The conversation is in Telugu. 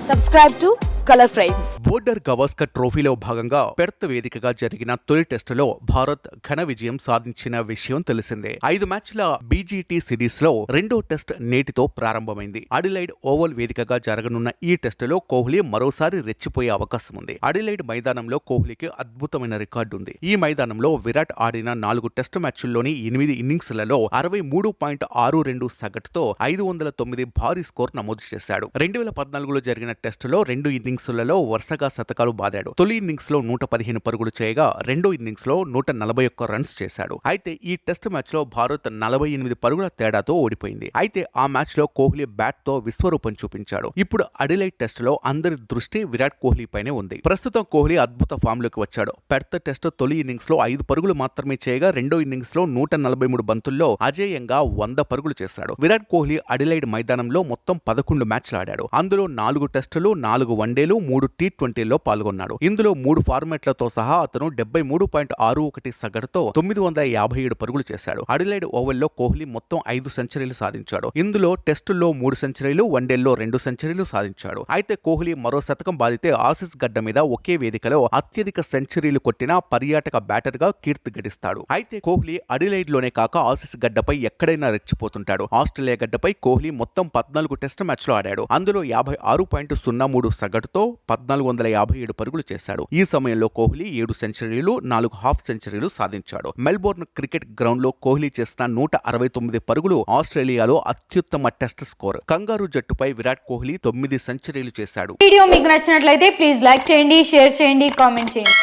Subscribe to Color Frames. Border Gavaskar ట్రోఫీలో భాగంగా పెర్త్ వేదికగా జరిగిన తొలి టెస్టులో భారత్ ఘన విజయం సాధించిన విషయం తెలిసిందే. 5 మ్యాచ్ల బీజీటీ సిరీస్ లో రెండో టెస్ట్ నేటితో ప్రారంభమైంది. అడిలైడ్ ఓవల్ వేదికగా జరగనున్న ఈ టెస్టులో కోహ్లీ మరోసారి రెచ్చిపోయే అవకాశం ఉంది. అడిలైడ్ మైదానంలో కోహ్లీకి అద్భుతమైన రికార్డు ఉంది. ఈ మైదానంలో విరాట్ ఆడిన 4 టెస్టు మ్యాచ్ల్లోని 8 ఇన్నింగ్స్లలో 63.62 సగటుతో 509 భారీ స్కోర్ నమోదు చేశాడు. 2014లో జరిగిన టెస్టులో 2 ఇన్నింగ్స్లలో వరుసగా శతకాలు బాదాడు. తొలి ఇన్నింగ్స్ లో 115 పరుగులు చేయగా రెండో ఇన్నింగ్స్ లో 141 రన్స్ చేశాడు. అయితే ఈ టెస్ట్ మ్యాచ్ లో భారత్ 48 పరుగుల తేడాతో ఓడిపోయింది. అయితే ఆ మ్యాచ్ లో కోహ్లీ బ్యాట్ తో విశ్వరూపం చూపించాడు. ఇప్పుడు అడిలైడ్ టెస్ట్ లో అందరి దృష్టి విరాట్ కోహ్లీ పైనే ఉంది. ప్రస్తుతం కోహ్లీ అద్భుత ఫామ్ లోకి వచ్చాడు. పెర్త్ టెస్ట్ తొలి ఇన్నింగ్స్ లో 5 పరుగులు మాత్రమే చేయగా రెండో ఇన్నింగ్స్ లో 143 బంతుల్లో అజేయంగా 100 పరుగులు చేశాడు. విరాట్ కోహ్లీ అడిలైడ్ మైదానంలో మొత్తం 11 మ్యాచ్లు ఆడాడు. అందులో 4 టెస్టులు, 4 వన్డేలు, 3 టీ20లో పాల్గొన్నాడు. ఇందులో 3 ఫార్మాట్లతో సహా అతను 73.61 సగటుతో 957 పరుగులు చేశాడు. అడిలైడ్ ఓవల్లో కోహ్లీ మొత్తం 5 సెంచరీలు సాధించాడు. ఇందులో టెస్టుల్లో 3 సెంచరీలు, వన్డేల్లో 2 సెంచరీలు సాధించాడు. అయితే కోహ్లీ మరో శతకం బాదితే ఆసీస్ గడ్డ మీద ఒకే వేదికలో అత్యధిక సెంచరీలు కొట్టిన పర్యాటక బ్యాటర్ గా కీర్తి గడిస్తాడు. అయితే కోహ్లీ అడిలైడ్ లోనే కాక ఆసీస్ గడ్డపై ఎక్కడైనా రెచ్చిపోతుంటాడు. ఆస్ట్రేలియా గడ్డపై కోహ్లీ మొత్తం 14 టెస్ట్ మ్యాచ్లు ఆడాడు. అందులో 56.03 సగటుతో 1457 పరుగులు చేశాడు. ఈ సమయంలో కోహ్లీ 7 సెంచరీలు, 4 హాఫ్ సెంచరీలు సాధించాడు. మెల్బోర్న్ క్రికెట్ గ్రౌండ్ లో కోహ్లీ చేసిన 169 పరుగులు ఆస్ట్రేలియాలో అత్యుత్తమ టెస్ట్ స్కోర్. కంగారు జట్టుపై విరాట్ కోహ్లీ 9 సెంచరీలు చేశాడు. వీడియో మీకు నచ్చినట్లయితే ప్లీజ్ లైక్ చేయండి, షేర్ చేయండి, కామెంట్ చేయండి.